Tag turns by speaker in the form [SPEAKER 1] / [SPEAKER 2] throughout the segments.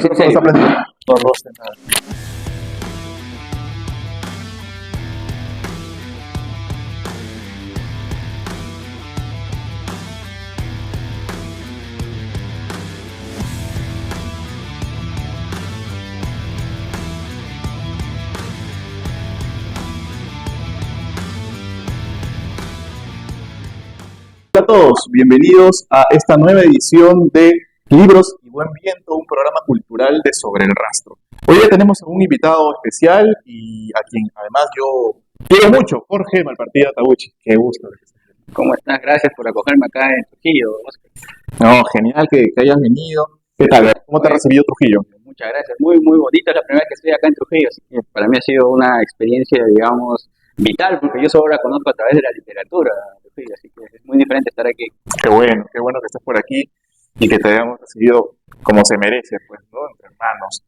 [SPEAKER 1] micrófono está prendido. No, no sé nada. Hola a todos, bienvenidos a esta nueva edición de Libros y Buen Viento, un programa cultural de Sobre el Rastro. Hoy ya tenemos a un invitado especial y a quien además yo quiero mucho, Jorge Malpartida Tabucchi. Qué gusto.
[SPEAKER 2] ¿Cómo estás? Gracias por acogerme acá en Trujillo, Oscar.
[SPEAKER 1] No, genial que hayas venido. ¿Qué tal? ¿Cómo te ha recibido Trujillo?
[SPEAKER 2] Muchas gracias, muy bonita, es la primera vez que estoy acá en Trujillo, así que para mí ha sido una experiencia, digamos, vital, porque yo solo la conozco a través de la literatura, Trujillo, así que es muy diferente estar aquí.
[SPEAKER 1] Qué bueno que estés por aquí y que te hayamos recibido como se merece, pues, ¿no? Entre hermanos.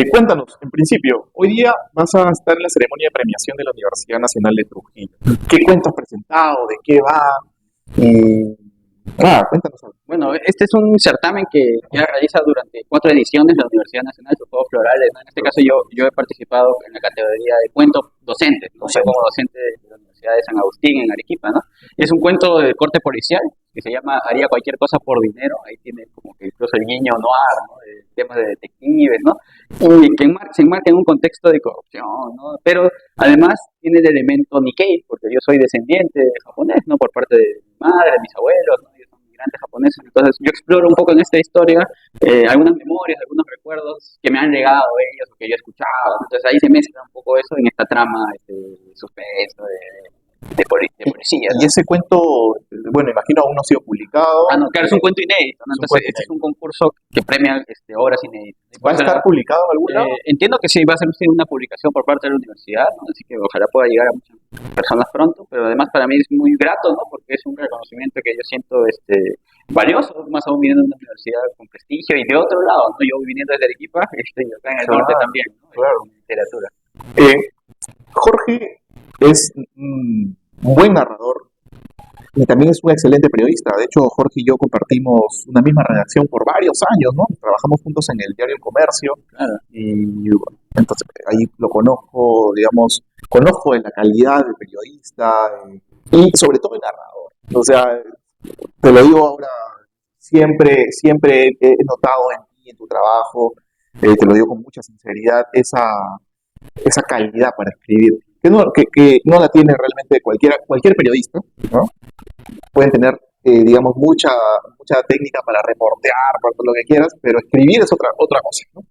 [SPEAKER 1] Cuéntanos, en principio, hoy día vas a estar en la ceremonia de premiación de la Universidad Nacional de Trujillo. ¿Qué cuento has presentado? ¿De qué va? Cuéntanos algo.
[SPEAKER 2] Bueno, este es un certamen que ya realiza durante 4 ediciones la Universidad Nacional de Juegos Florales, ¿no? En este caso yo he participado en la categoría de cuentos docentes, ¿no? Yo como docente de la Universidad de San Agustín en Arequipa, ¿no? Es un cuento de corte policial que se llama Haría cualquier cosa por dinero. Ahí tiene como que incluso el guiño noir, ¿no? De temas de detectives, ¿no? Y que se enmarca en un contexto de corrupción, ¿no? Pero además tiene el elemento Nikkei, porque yo soy descendiente japonés, ¿no? Por parte de mi madre, de mis abuelos, ¿no? Ellos son migrantes japoneses. Entonces yo exploro un poco en esta historia algunas memorias, algunos recuerdos que me han legado ellos o que yo he escuchado. Entonces ahí se mezcla un poco eso en esta trama de suspenso, de policía, ¿no?
[SPEAKER 1] Y ese cuento, bueno, imagino aún no ha sido publicado.
[SPEAKER 2] No, claro, es un cuento inédito, ¿no? Entonces este es un concurso que premia obras inéditas.
[SPEAKER 1] ¿Va a estar publicado en algún lado?
[SPEAKER 2] Entiendo que sí, va a ser una publicación por parte de la universidad, ¿no? Así que ojalá pueda llegar a muchas personas pronto, pero además para mí es muy grato, ¿no? Porque es un reconocimiento que yo siento valioso, más aún viniendo de una universidad con prestigio y de otro lado, ¿no? Yo viniendo desde Arequipa, y acá en el norte también, ¿no?
[SPEAKER 1] Claro.
[SPEAKER 2] En literatura.
[SPEAKER 1] Jorge es un buen narrador y también es un excelente periodista. De hecho, Jorge y yo compartimos una misma redacción por varios años, ¿no? Trabajamos juntos en el diario El Comercio.
[SPEAKER 2] Claro.
[SPEAKER 1] Y entonces ahí lo conozco, digamos, conozco en la calidad de periodista y sobre todo el narrador. O sea, te lo digo ahora, siempre he notado en ti, en tu trabajo, te lo digo con mucha sinceridad, esa calidad para escribir, que no la tiene realmente cualquier periodista, ¿no? Pueden tener, digamos, mucha técnica para reportear, para todo lo que quieras, pero escribir es otra cosa, ¿no?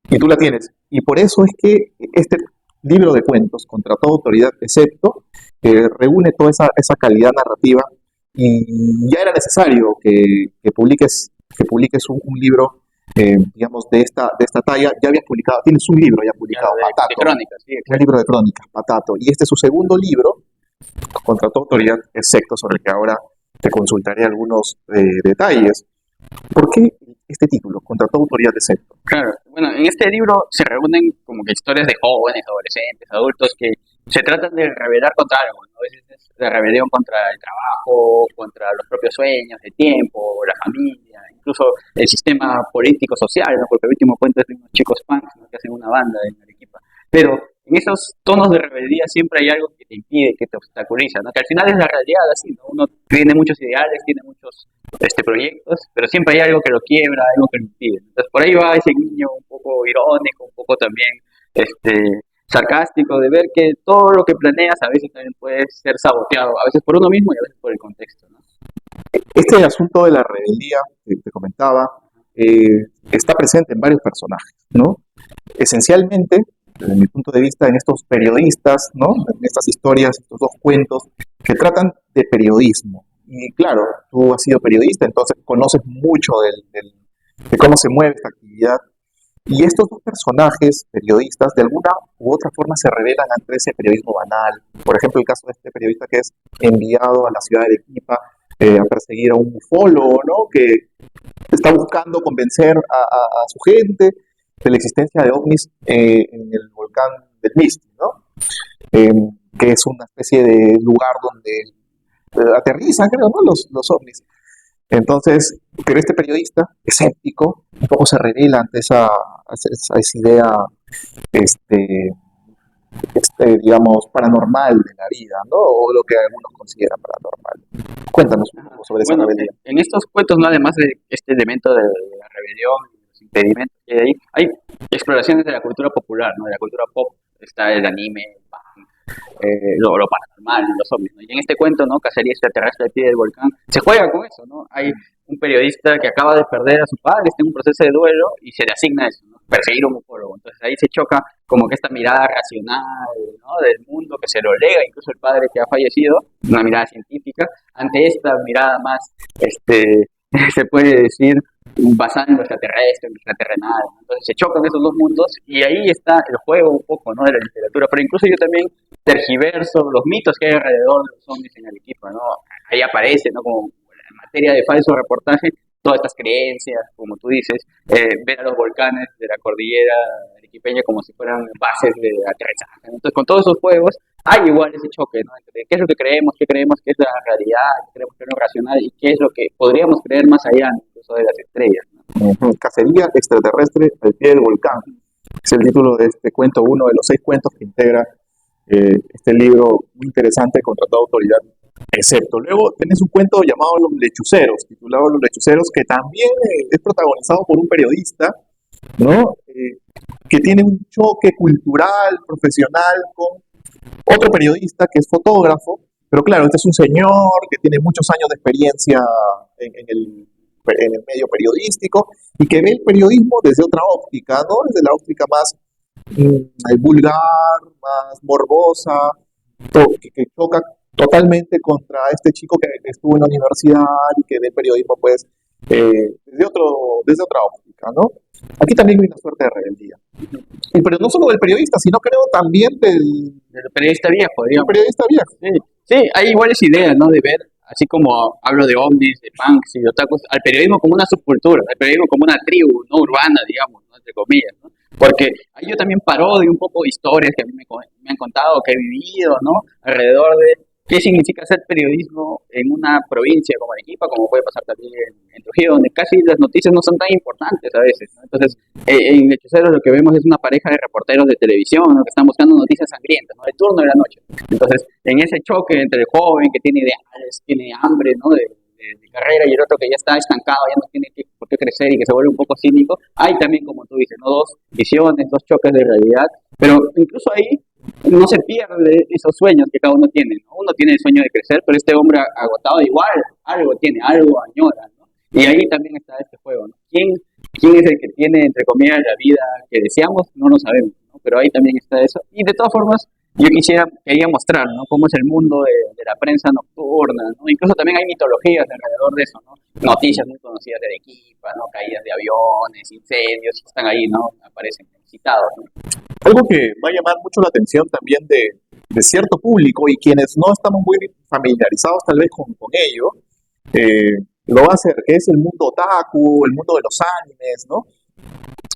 [SPEAKER 1] Y tú la tienes. Y por eso es que este libro de cuentos, Contra toda autoridad excepto, reúne toda esa calidad narrativa y ya era necesario que publiques un libro, digamos, de esta talla. Ya habías publicado, tienes un libro ya publicado, Patato.
[SPEAKER 2] De crónicas, sí,
[SPEAKER 1] un libro de crónicas, Patato. Y este es su segundo libro, Contra toda autoridad excepto, sobre el que ahora te consultaré algunos detalles. ¿Por qué este título, Contra toda autoridad excepto?
[SPEAKER 2] Claro, bueno, en este libro se reúnen como que historias de jóvenes, adolescentes, adultos que se tratan de rebelar contra algo, ¿no? A veces es la rebelión contra el trabajo, contra los propios sueños, el tiempo, la familia, incluso el sistema político-social, ¿no? Porque el último cuento es de unos chicos punks, ¿no? Que hacen una banda en Arequipa. Pero en esos tonos de rebeldía siempre hay algo que te impide, que te obstaculiza, ¿no? Que al final es la realidad, así, ¿no? Uno tiene muchos ideales, tiene muchos proyectos, pero siempre hay algo que lo quiebra, algo que lo impide. Entonces por ahí va ese guiño un poco irónico, un poco también sarcástico, de ver que todo lo que planeas a veces también puede ser saboteado, a veces por uno mismo y a veces por el contexto, ¿no?
[SPEAKER 1] Este asunto de la rebeldía que te comentaba está presente en varios personajes, ¿no? Esencialmente, desde mi punto de vista, en estos periodistas, ¿no? En estas historias, estos dos cuentos que tratan de periodismo. Y claro, tú has sido periodista, entonces conoces mucho de cómo se mueve esta actividad. Y estos dos personajes periodistas, de alguna u otra forma, se rebelan ante ese periodismo banal. Por ejemplo, el caso de este periodista que es enviado a la ciudad de Arequipa a perseguir a un ufólogo, ¿no? Que está buscando convencer a su gente de la existencia de ovnis en el volcán del Misti, ¿no? Que es una especie de lugar donde aterrizan, creo, ¿no? Los ovnis. Entonces, pero este periodista, escéptico, un poco se revela ante esa idea, este, digamos, paranormal de la vida, ¿no? O lo que algunos consideran paranormal. Cuéntanos un poco sobre esa
[SPEAKER 2] Bueno,
[SPEAKER 1] rebelión.
[SPEAKER 2] en estos cuentos, ¿no? Además de este elemento de la rebelión, los impedimentos que hay exploraciones de la cultura popular, ¿no? De la cultura pop, está el anime, el manga, lo paranormal, los ovnis, ¿no? Y en este cuento, ¿no? Cacería extraterrestre al pie del volcán, se juega con eso, ¿no? Hay un periodista que acaba de perder a su padre, está en un proceso de duelo y se le asigna eso, ¿no? Perseguir un ufólogo. Entonces ahí se choca como que esta mirada racional, ¿no? Del mundo que se lo lega incluso el padre que ha fallecido, una mirada científica, ante esta mirada más, se puede decir, basada en lo extraterrestre, en lo extraterrenal, ¿no? Entonces se chocan esos dos mundos y ahí está el juego un poco, ¿no? De la literatura, pero incluso yo también tergiverso los mitos que hay alrededor de los ovnis en el equipo, ¿no? Ahí aparece, ¿no? Como en materia de falso reportaje, todas estas creencias, como tú dices, ver a los volcanes de la cordillera arequipeña como si fueran bases de aterrizaje. Entonces, con todos esos juegos, hay igual ese choque, ¿no? Entre qué es lo que creemos, qué creemos que es la realidad, qué creemos que es lo racional y qué es lo que podríamos creer más allá, ¿no? Incluso de las estrellas, ¿no?
[SPEAKER 1] Cacería extraterrestre al pie del volcán. Es el título de este cuento, uno de los 6 cuentos que integra este libro muy interesante contra toda autoridad, excepto. Luego tenés un cuento llamado Los Lechuceros, titulado Los Lechuceros, que también es protagonizado por un periodista, ¿no? Que tiene un choque cultural, profesional, con otro periodista que es fotógrafo, pero claro, este es un señor que tiene muchos años de experiencia en el medio periodístico y que ve el periodismo desde otra óptica, ¿no? Desde la óptica más vulgar, más morbosa, que choca totalmente contra este chico que estuvo en la universidad y que ve el periodismo pues desde otra óptica, ¿no? Aquí también hay una suerte de rebeldía. Pero no solo del periodista, sino creo también
[SPEAKER 2] Del periodista viejo,
[SPEAKER 1] del
[SPEAKER 2] digamos.
[SPEAKER 1] periodista viejo.
[SPEAKER 2] Sí, sí, hay iguales ideas, ¿no? De ver, así como hablo de ovnis, de punks y de otakus, al periodismo como una subcultura, al periodismo como una tribu, no urbana, digamos, ¿no? Entre comillas, ¿no? Porque ahí yo también parodio un poco historias que a mí me han contado, que he vivido, ¿no? Alrededor de qué significa hacer periodismo en una provincia como Arequipa, como puede pasar también en Trujillo, donde casi las noticias no son tan importantes a veces, ¿no? Entonces, en Lechuceros lo que vemos es una pareja de reporteros de televisión, ¿no? Que están buscando noticias sangrientas, ¿no? De turno de la noche. Entonces, en ese choque entre el joven que tiene ideales, tiene hambre, ¿no? De carrera y el otro que ya está estancado, ya no tiene por qué crecer y que se vuelve un poco cínico, hay también, como tú dices, ¿no? Dos visiones, dos choques de realidad, pero incluso ahí no se pierde esos sueños que cada uno tiene, ¿no? Uno tiene el sueño de crecer, pero este hombre agotado igual algo tiene, algo añora, ¿no? Y ahí también está este juego, ¿no? ¿Quién es el que tiene, entre comillas, la vida que deseamos? No lo sabemos, ¿no? Pero ahí también está eso. Y de todas formas, yo quería mostrar, ¿no? Cómo es el mundo de la prensa nocturna, ¿no? Incluso también hay mitologías alrededor de eso, ¿no? Noticias muy conocidas de Arequipa, ¿no? Caídas de aviones, incendios, están ahí, ¿no? Aparecen citados, ¿no?
[SPEAKER 1] Algo que va a llamar mucho la atención también de cierto público y quienes no estamos muy familiarizados tal vez con ello, lo va a hacer, que es el mundo otaku, el mundo de los animes, ¿no?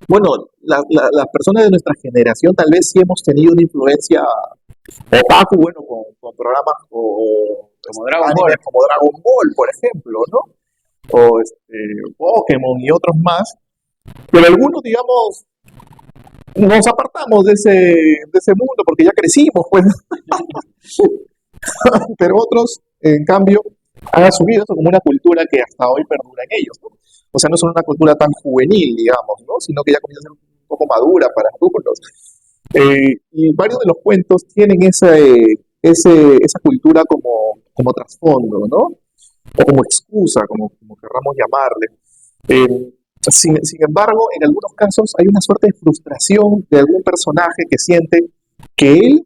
[SPEAKER 1] Bueno, las personas de nuestra generación tal vez sí hemos tenido una influencia otaku, bueno, con programas
[SPEAKER 2] Como Dragon
[SPEAKER 1] animes
[SPEAKER 2] Ball.
[SPEAKER 1] como Dragon Ball, por ejemplo, ¿no? O Pokémon y otros más, pero algunos, digamos, nos apartamos de ese mundo porque ya crecimos, pues, pero otros, en cambio, han asumido eso como una cultura que hasta hoy perdura en ellos, ¿no? O sea, no es una cultura tan juvenil, digamos, ¿no? Sino que ya comienza a ser un poco madura para algunos. Y varios de los cuentos tienen esa cultura como trasfondo, ¿no? O como excusa, como querramos llamarle. Sin embargo, en algunos casos hay una suerte de frustración de algún personaje que siente que él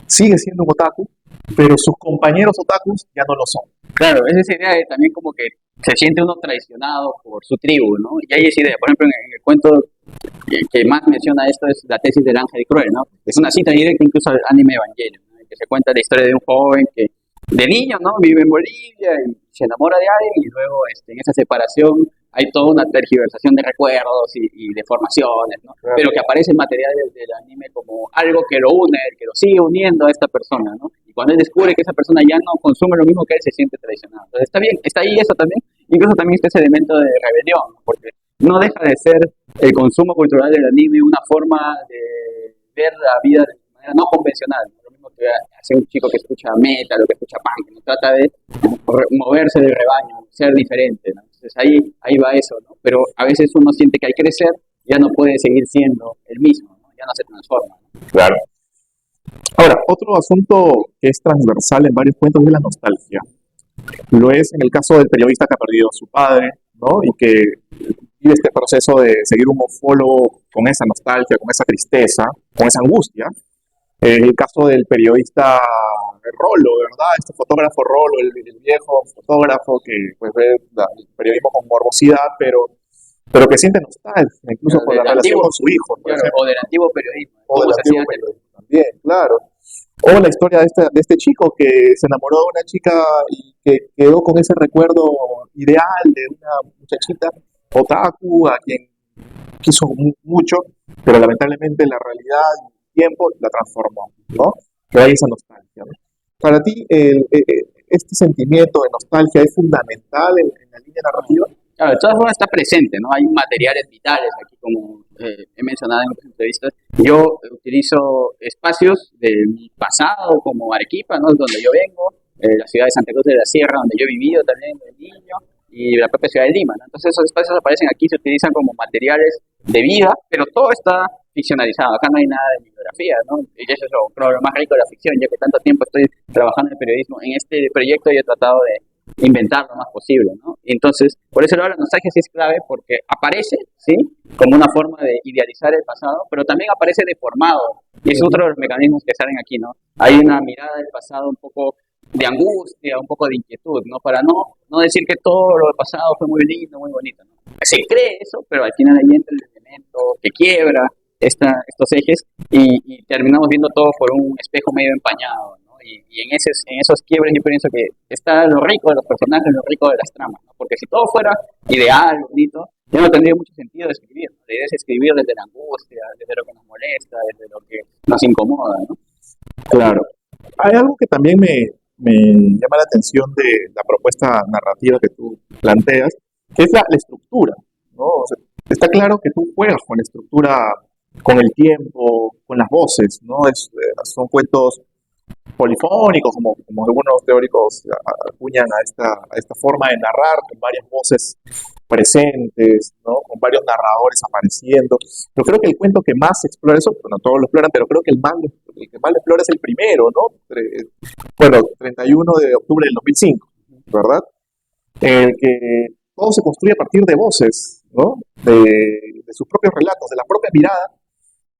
[SPEAKER 1] sigue siendo un otaku, pero sus compañeros otakus ya no lo son.
[SPEAKER 2] Claro, es esa idea de también como que se siente uno traicionado por su tribu, ¿no? Y hay esa idea, por ejemplo, en el cuento que más menciona esto es la tesis del ángel cruel, ¿no? Es una cita directa incluso al anime Evangelion, ¿no? En que se cuenta la historia de un joven que de niño, ¿no? Vive en Bolivia y se enamora de alguien y luego en esa separación hay toda una tergiversación de recuerdos y de formaciones, ¿no?
[SPEAKER 1] Claro.
[SPEAKER 2] Pero que aparece en material del anime como algo que lo une, que lo sigue uniendo a esta persona, ¿no? Y cuando él descubre que esa persona ya no consume lo mismo que él, se siente traicionado. Entonces está bien, está ahí eso también. incluso también está ese elemento de rebelión, porque no deja de ser el consumo cultural del anime una forma de ver la vida de manera no convencional, ¿no? Lo mismo que hace un chico que escucha metal o que escucha punk, que no trata de moverse del rebaño, ser diferente, ¿no? Entonces ahí va eso, ¿no? Pero a veces uno siente que al crecer ya no puede seguir siendo el mismo, ¿no? Ya no se transforma, ¿no?
[SPEAKER 1] Claro. Ahora, otro asunto que es transversal en varios cuentos es la nostalgia. Lo es en el caso del periodista que ha perdido a su padre, ¿no? Y que vive este proceso de seguir un ufólogo con esa nostalgia, con esa tristeza, con esa angustia. El caso del periodista Rolo, ¿verdad? Este fotógrafo Rolo, el viejo fotógrafo que pues, ve el periodismo con morbosidad, pero que siente nostalgia, incluso por la relación con su hijo.
[SPEAKER 2] Claro, o del antiguo periodismo.
[SPEAKER 1] O del antiguo periodismo también, claro. O la historia de este chico que se enamoró de una chica y que quedó con ese recuerdo ideal de una muchachita otaku a quien quiso mucho, pero lamentablemente la realidad y el tiempo la transformó, ¿no? Que hay esa nostalgia, ¿no? Para ti, este sentimiento de nostalgia es fundamental en la línea narrativa.
[SPEAKER 2] Claro, de todas formas está presente, ¿no? Hay materiales vitales aquí, como he mencionado en otras entrevistas. Yo utilizo espacios de mi pasado, como Arequipa, ¿no? Donde yo vengo, la ciudad de Santa Cruz de la Sierra, donde yo he vivido también de niño, y la propia ciudad de Lima, ¿no? Entonces esos espacios aparecen aquí, se utilizan como materiales de vida, pero todo está ficcionalizado. Acá no hay nada de bibliografía, ¿no? Y eso es creo, lo más rico de la ficción, ya que tanto tiempo estoy trabajando en el periodismo. En este proyecto yo he tratado de inventar lo más posible, ¿no? Entonces, por eso la nostalgia sí es clave, porque aparece, ¿sí? Como una forma de idealizar el pasado, pero también aparece deformado, y es otro de los mecanismos que salen aquí, ¿no? Hay una mirada del pasado un poco de angustia, un poco de inquietud, ¿no? Para no decir que todo lo pasado fue muy lindo, muy bonito, ¿no? Se cree eso, pero al final ahí entra el elemento que quiebra estos ejes y terminamos viendo todo por un espejo medio empañado, ¿no? Y en esos quiebres yo pienso que está lo rico de los personajes, lo rico de las tramas, ¿no? Porque si todo fuera ideal, bonito, ya no tendría mucho sentido escribir, ¿no? La idea es escribir desde la angustia, desde lo que nos molesta, desde lo que nos incomoda, ¿no?
[SPEAKER 1] Claro. Hay algo que también me llama la atención de la propuesta narrativa que tú planteas, que es la estructura, ¿no? O sea, está claro que tú juegas con la estructura, con el tiempo, con las voces, ¿no? Son cuentos polifónicos, como algunos teóricos acuñan a esta forma de narrar, con varias voces presentes, ¿no? Con varios narradores apareciendo. Yo creo que el cuento que más explora eso, bueno, todos lo exploran, pero creo que el que más lo explora es el primero, ¿no? Bueno, 31 de octubre del 2005, ¿verdad? Que todo se construye a partir de voces, ¿no? De sus propios relatos, de la propia mirada,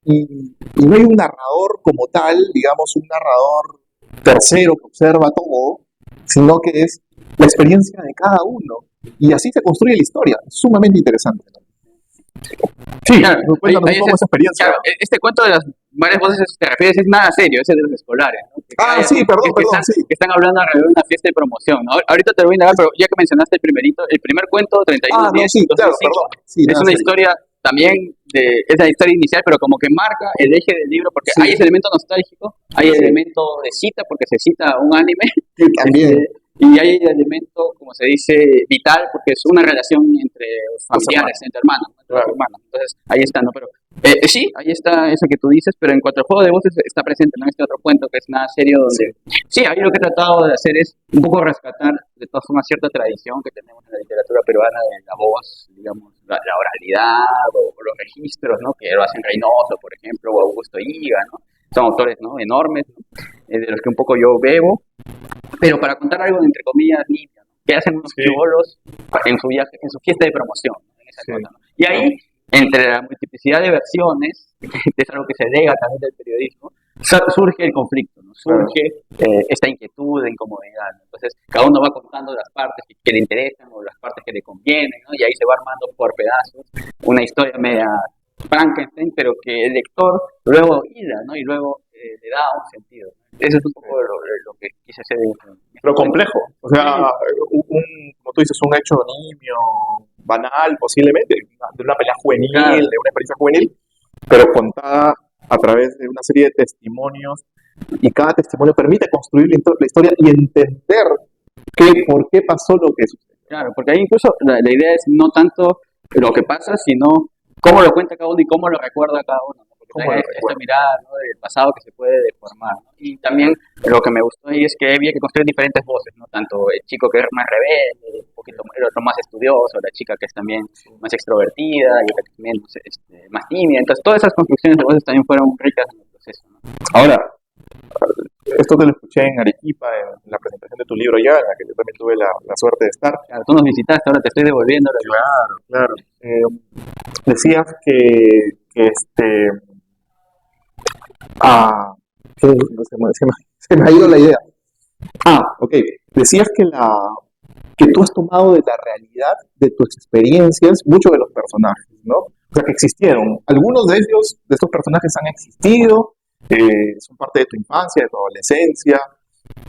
[SPEAKER 1] y no hay un narrador como tal, digamos, un narrador tercero que observa todo, sino que es la experiencia de cada uno. Y así se construye la historia. Sumamente interesante, ¿no? Sí,
[SPEAKER 2] claro,
[SPEAKER 1] cuéntanos un poco esa experiencia.
[SPEAKER 2] Claro, este cuento de las varias voces que te refieres es nada serio, ese de los escolares, ¿no?
[SPEAKER 1] Sí, perdón,
[SPEAKER 2] que están hablando alrededor de una fiesta de promoción, ¿no? Ahorita te lo voy a indagar, pero ya que mencionaste el primer cuento, 31 días,
[SPEAKER 1] sí, claro, perdón. Sí,
[SPEAKER 2] es una historia también es la historia inicial, pero como que marca el eje del libro, porque hay ese elemento nostálgico, hay el elemento de cita, porque se cita un anime,
[SPEAKER 1] también.
[SPEAKER 2] Y hay el elemento, como se dice, vital, porque es una relación entre familiares, entre hermanos. Entonces, ahí está, ¿no? Pero sí, ahí está eso que tú dices, pero en cuanto al juego de voces está presente, ¿no? Este otro cuento que es nada serio, donde sí, ahí lo que he tratado de hacer es un poco rescatar de todas formas cierta tradición que tenemos en la literatura peruana de la voz, digamos, la oralidad o los registros, ¿no? Que lo hacen Reynoso, por ejemplo, o Augusto Higa, ¿no? Son autores, ¿no? Enormes, ¿no? De los que un poco yo bebo, pero para contar algo entre comillas limpio, ¿no? Que hacen unos chibolos en su viaje, en su fiesta de promoción, ¿no? En esa cosa, ¿no? Y ahí, entre la multiplicidad de versiones, que es algo que se lega también del periodismo, surge el conflicto, ¿no? Surge esta inquietud, incomodidad, ¿no? Entonces, cada uno va contando las partes que le interesan o las partes que le convienen, ¿no? Y ahí se va armando por pedazos una historia media Frankenstein, pero que el lector luego hila, ¿no? Y luego le da un sentido. Eso es un poco lo que quise hacer.
[SPEAKER 1] Lo complejo, o sea, como tú dices, un hecho nimio, banal, posiblemente, de una pelea juvenil, de una experiencia juvenil, pero contada a través de una serie de testimonios, y cada testimonio permite construir la historia y entender por qué pasó lo que sucedió.
[SPEAKER 2] Claro, porque ahí incluso la idea es no tanto lo que pasa, sino cómo lo cuenta cada uno y cómo lo recuerda cada uno, ¿no? Porque
[SPEAKER 1] ¿Cómo lo
[SPEAKER 2] también esta
[SPEAKER 1] recuerdo?
[SPEAKER 2] mirada, ¿no?, del pasado que se puede deformar, ¿no? Y también lo que me gustó ahí es que había que construir diferentes voces, ¿no? Tanto el chico que es más rebelde, un poquito, el otro más estudioso, la chica que es también más extrovertida y otra que también más tímida. Entonces todas esas construcciones de voces también fueron ricas en el proceso, ¿no?
[SPEAKER 1] Ahora, esto te lo escuché en Arequipa, en la presentación de tu libro ya, en la que yo también tuve la suerte de estar.
[SPEAKER 2] Claro, tú nos visitaste, ahora te estoy devolviendo la visita.
[SPEAKER 1] Claro, claro. Decías ah, se me ha ido la idea. Ok. Decías que tú has tomado de la realidad de tus experiencias muchos de los personajes, ¿no? O sea, que existieron. Algunos de ellos, de estos personajes, han existido, son parte de tu infancia, de tu adolescencia,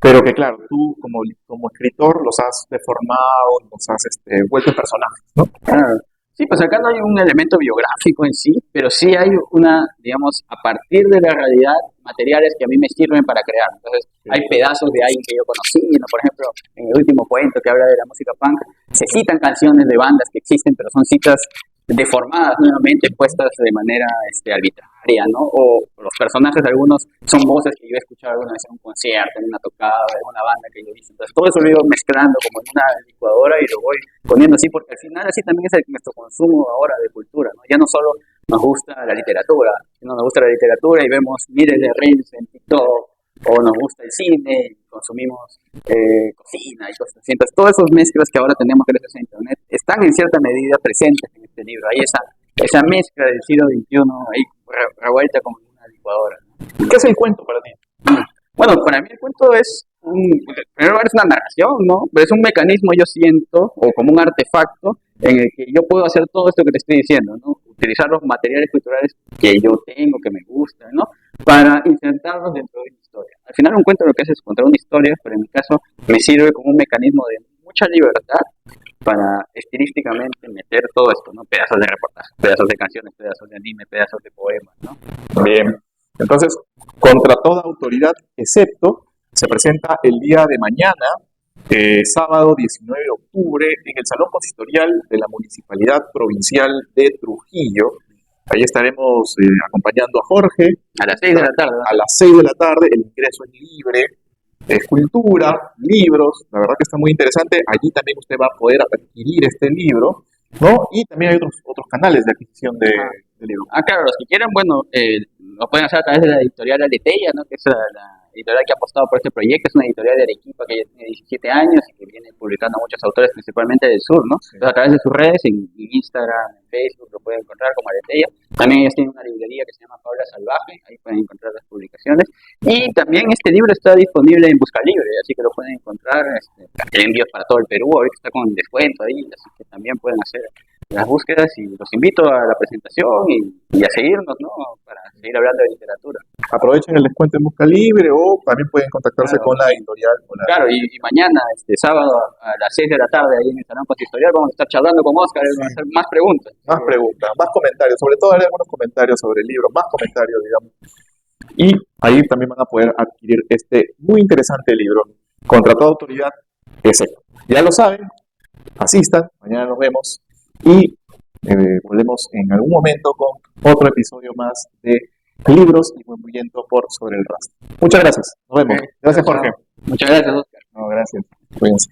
[SPEAKER 1] pero que claro, tú como escritor los has deformado, los has vuelto en personajes, ¿no?
[SPEAKER 2] Claro. Sí, pues acá no hay un elemento biográfico en sí, pero sí hay una, digamos, a partir de la realidad, materiales que a mí me sirven para crear. Entonces, hay pedazos de alguien que yo conocí, ¿no? Por ejemplo, en el último cuento que habla de la música punk, se citan canciones de bandas que existen, pero son citas deformadas nuevamente, puestas de manera arbitraria, ¿no? O los personajes, algunos son voces que yo he escuchado alguna vez en un concierto, en una tocada, en una banda que yo hice. Entonces, todo eso lo he ido mezclando como en una licuadora y lo voy poniendo así, porque al final así también es nuestro consumo ahora de cultura, ¿no? Ya no solo nos gusta la literatura, sino nos gusta la literatura y vemos miles de reels en TikTok, o nos gusta el cine, y consumimos cocina y cosas así. Entonces, todas esas mezclas que ahora tenemos gracias a Internet están en cierta medida presentes en este libro. Hay esa mezcla del siglo XXI ahí revuelta como en una licuadora, ¿no?
[SPEAKER 1] ¿Qué es el cuento para ti?
[SPEAKER 2] Bueno, para mí el cuento es primero es una narración, ¿no? Pero es un mecanismo, yo siento, o como un artefacto en el que yo puedo hacer todo esto que te estoy diciendo, ¿no? Utilizar los materiales culturales que yo tengo, que me gustan, ¿no? Para insertarlos dentro de una historia. Al final un cuento lo que hace es contar una historia, pero en mi caso me sirve como un mecanismo de mucha libertad para estilísticamente meter todo esto, ¿no? Pedazos de reportaje, pedazos de canciones, pedazos de anime, pedazos de poemas, ¿no?
[SPEAKER 1] Bien. Entonces, contra toda autoridad, excepto, se presenta el día de mañana, sábado 19 de octubre, en el Salón Consistorial de la Municipalidad Provincial de Trujillo. Ahí estaremos acompañando a Jorge.
[SPEAKER 2] A las 6 de la tarde.
[SPEAKER 1] A las 6 de la tarde, el ingreso es libre. Cultura, libros, la verdad que está muy interesante. Allí también usted va a poder adquirir este libro, ¿no? Y también hay otros canales de adquisición de libros.
[SPEAKER 2] Claro, los que quieran, bueno, lo pueden hacer a través de la editorial Aleteia, ¿no? Que es la editorial que ha apostado por este proyecto. Es una editorial de Arequipa que ya tiene 17 años y que viene publicando a muchos autores, principalmente del sur, ¿no?
[SPEAKER 1] Sí.
[SPEAKER 2] Entonces, a través de sus redes, en Instagram, en Facebook, lo pueden encontrar como Aleteia. También ellos tienen una librería que se llama Paula Salvaje, ahí pueden encontrar las publicaciones. Y también este libro está disponible en Busca Libre, así que lo pueden encontrar. Hay envíos para todo el Perú, ahorita está con descuento ahí, así que también pueden hacer las búsquedas y los invito a la presentación y a seguirnos, ¿no? Para seguir hablando de literatura.
[SPEAKER 1] Aprovechen el descuento en Busca Libre o también pueden contactarse con la editorial.
[SPEAKER 2] Claro, y mañana, sábado a las 6 de la tarde, ahí en el Salón Consistorial, vamos a estar charlando con Oscar, vamos a hacer más preguntas.
[SPEAKER 1] Más comentarios, sobre todo haré algunos comentarios sobre el libro, más comentarios, digamos. Y ahí también van a poder adquirir este muy interesante libro, Contra toda autoridad, excepto. Ya lo saben, asistan, mañana nos vemos y volvemos en algún momento con otro episodio más de Libros y Murmuyendo por Sobre el Rastro. Muchas gracias, nos vemos. Gracias, Jorge.
[SPEAKER 2] Muchas gracias, Oscar.
[SPEAKER 1] No, gracias. Cuídense.